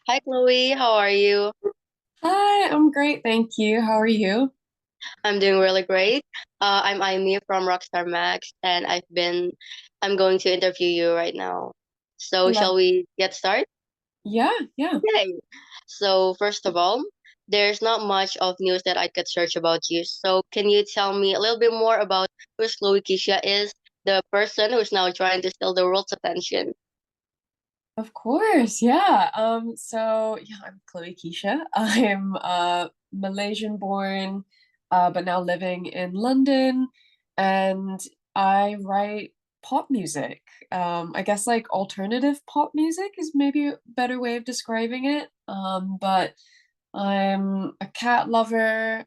Hi, Chloe. How are you? Hi, I'm great, thank you. How are you? I'm doing really great. I'm Amy from ROCKSTARMAGZ, and I'm going to interview you right now. So, Love. shall we get started? Yeah. Okay. So, first of all, there's not much of news that I could search about you. So, can you tell me a little bit more about who Chloe QISHA is, the person who's now trying to steal the world's attention? Of course, yeah. I'm Chloe Keisha. I'm Malaysian born, but now living in London, and I write pop music. I guess like alternative pop music is maybe a better way of describing it. But I'm a cat lover.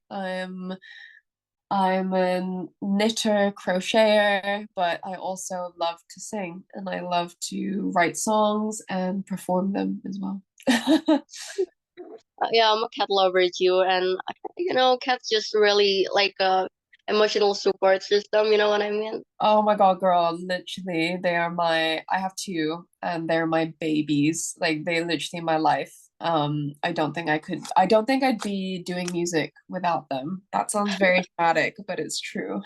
I'm a knitter, crocheter, but I also love to sing and I love to write songs and perform them as well. Yeah, I'm a cat lover too, and cats just really like a emotional support system. You know what I mean? Oh my God, girl, literally, I have two and they're my babies. Like they literally my life. I don't think I'd be doing music without them. That sounds very dramatic, but it's true.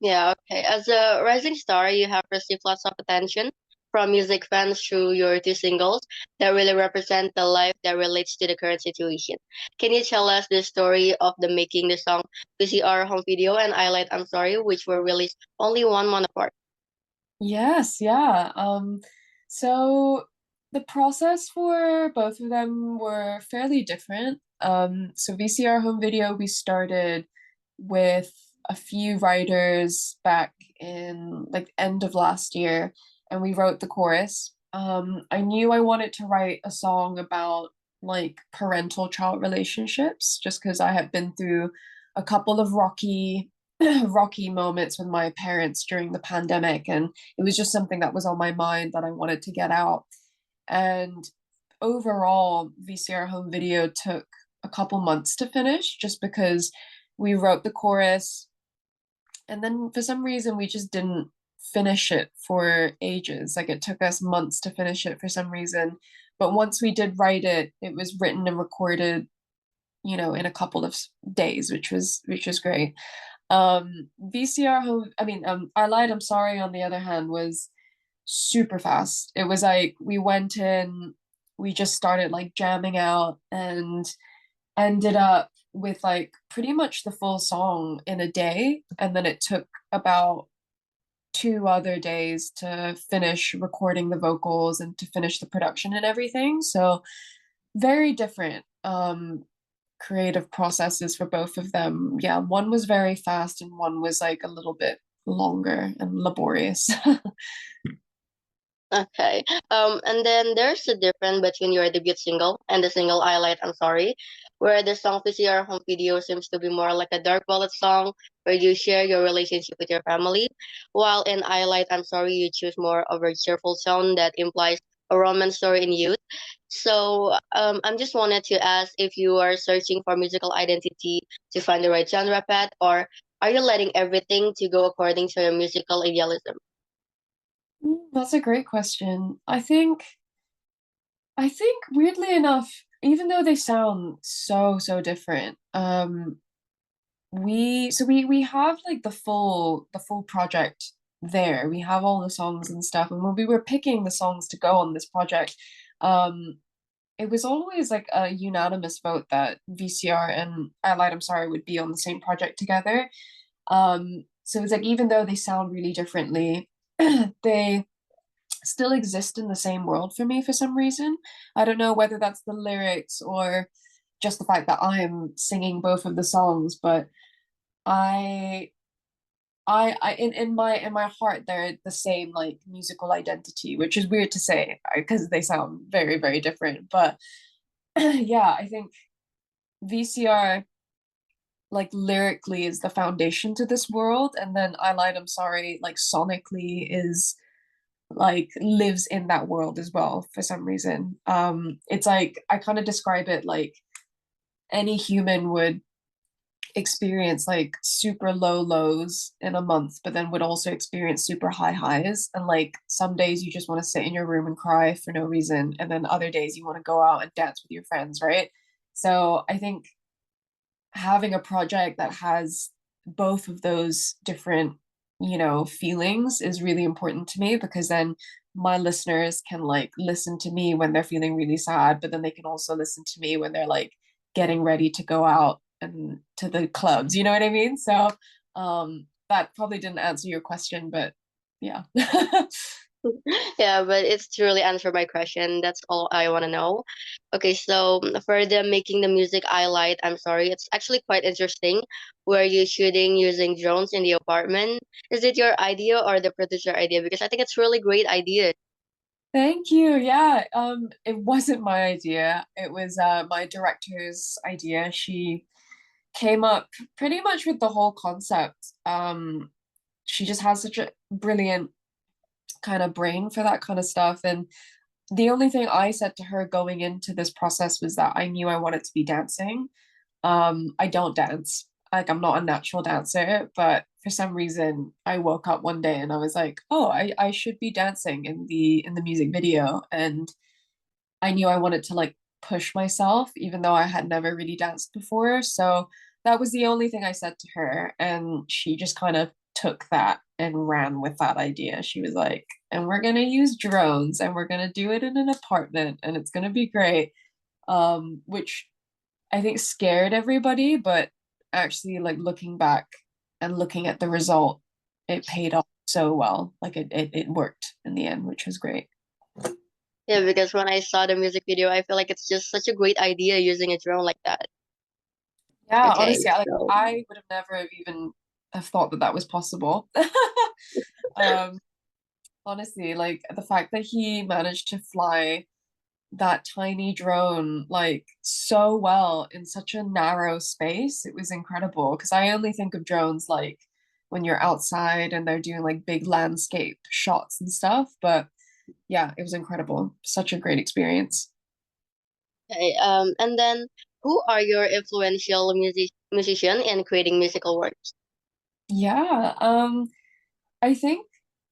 Yeah, okay. As a rising star, you have received lots of attention from music fans through your two singles that really represent the life that relates to the current situation. Can you tell us the story of the making the song VCR home video and I Light I'm Sorry, which were released only 1 month apart? Yes, yeah. So the process for both of them were fairly different. So VCR home video, we started with a few writers back in like end of last year, and we wrote the chorus. I knew I wanted to write a song about like parental child relationships, just because I had been through a couple of rocky moments with my parents during the pandemic, and it was just something that was on my mind that I wanted to get out. And overall, VCR home video took a couple months to finish just because we wrote the chorus and then for some reason we just didn't finish it for ages. Like it took us months to finish it for some reason. But once we did write it, it was written and recorded, in a couple of days, which was great. VCR home, I lied, I'm sorry, on the other hand, was super fast. It was like we went in, we just started like jamming out and ended up with like pretty much the full song in a day. And then it took about 2 other days to finish recording the vocals and to finish the production and everything. So very different creative processes for both of them. Yeah, one was very fast and one was like a little bit longer and laborious. Okay. And then there's a difference between your debut single and the single I Light I'm Sorry, where the song VCR home video seems to be more like a dark ballad song where you share your relationship with your family, while in I Light I'm Sorry you choose more of a cheerful tone that implies a romance story in youth. So I'm just wanted to ask if you are searching for musical identity to find the right genre path, or are you letting everything to go according to your musical idealism? That's a great question. I think weirdly enough, even though they sound so different, we have like the full project there. We have all the songs and stuff. And when we were picking the songs to go on this project, um, it was always like a unanimous vote that VCR and I Lied, I'm Sorry would be on the same project together. So it's like even though they sound really differently, they still exist in the same world for me for some reason. I don't know whether that's the lyrics or just the fact that I'm singing both of the songs, but I in my heart they're the same like musical identity, which is weird to say because they sound very different. But yeah, I think VCR like lyrically is the foundation to this world, and then I Lied, I'm Sorry like sonically is like lives in that world as well for some reason. It's like I kind of describe it like any human would experience like super low lows in a month, but then would also experience super high highs. And like some days you just want to sit in your room and cry for no reason, and then other days you want to go out and dance with your friends, right? So I think having a project that has both of those different, feelings is really important to me, because then my listeners can like listen to me when they're feeling really sad, but then they can also listen to me when they're like getting ready to go out and to the clubs, you know what I mean? So that probably didn't answer your question, but yeah. Yeah, but it's truly answered my question. That's all I want to know. Okay, so for the making the music highlight, I'm sorry, it's actually quite interesting. Were you shooting using drones in the apartment? Is it your idea or the producer idea? Because I think it's really great idea. Thank you. Yeah, it wasn't my idea. It was my director's idea. She came up pretty much with the whole concept. She just has such a brilliant kind of brain for that kind of stuff. And the only thing I said to her going into this process was that I knew I wanted to be dancing. I don't dance. Like I'm not a natural dancer, but for some reason I woke up one day and I was like, oh, I should be dancing in the music video. And I knew I wanted to like push myself, even though I had never really danced before. So that was the only thing I said to her. And she just kind of took that and ran with that idea. She was like, and we're going to use drones and we're going to do it in an apartment and it's going to be great. Which I think scared everybody, but actually, like looking back and looking at the result, it paid off so well. Like it worked in the end, which was great. Yeah, because when I saw the music video, I feel like it's just such a great idea using a drone like that. Yeah, Okay, honestly, so I would have never have even have thought that that was possible. um, honestly, like the fact that he managed to fly that tiny drone like so well in such a narrow space, it was incredible. Because I only think of drones like when you're outside and they're doing like big landscape shots and stuff. But yeah, it was incredible. Such a great experience. okay, and then who are your influential musician in creating musical works? Yeah, I think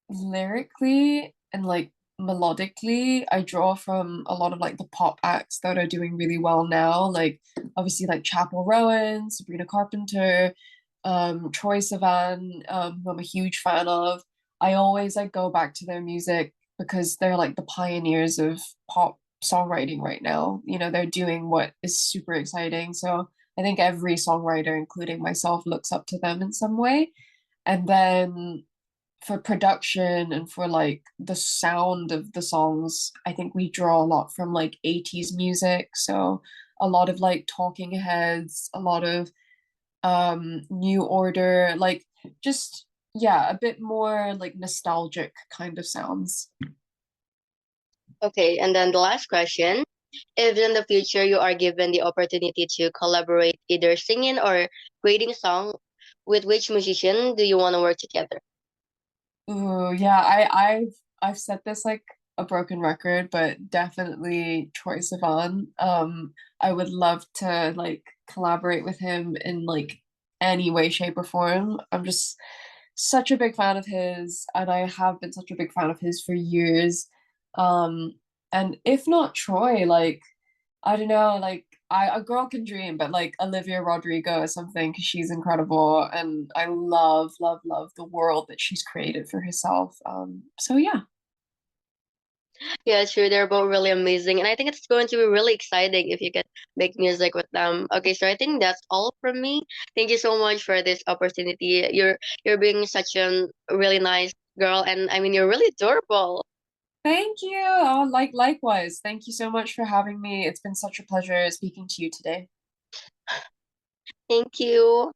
lyrically and like melodically, I draw from a lot of like the pop acts that are doing really well now. Like obviously like Chapel Rowan, Sabrina Carpenter, Troye Sivan, who I'm a huge fan of. I always like go back to their music because they're like the pioneers of pop songwriting right now. You know, they're doing what is super exciting. So I think every songwriter, including myself, looks up to them in some way. And then for production and for like the sound of the songs, I think we draw a lot from like 80s music. So a lot of like Talking Heads, a lot of New Order, like just yeah, a bit more like nostalgic kind of sounds. Okay, and then the last question. If in the future you are given the opportunity to collaborate either singing or creating a song, with which musician do you want to work together? Ooh, yeah, I've said this like a broken record, but definitely Troye Sivan. I would love to like collaborate with him in like any way, shape, or form. I'm just such a big fan of his, and I have been such a big fan of his for years. Um, and if not Troy, like I don't know, like a girl can dream, but like Olivia Rodrigo or something, because she's incredible, and I love, love, love the world that she's created for herself. So yeah. Yeah, sure, they're both really amazing, and I think it's going to be really exciting if you can make music with them. Okay, so I think that's all from me. Thank you so much for this opportunity. You're being such a really nice girl, and I mean you're really adorable. Thank you. Oh, like likewise. Thank you so much for having me. It's been such a pleasure speaking to you today. Thank you.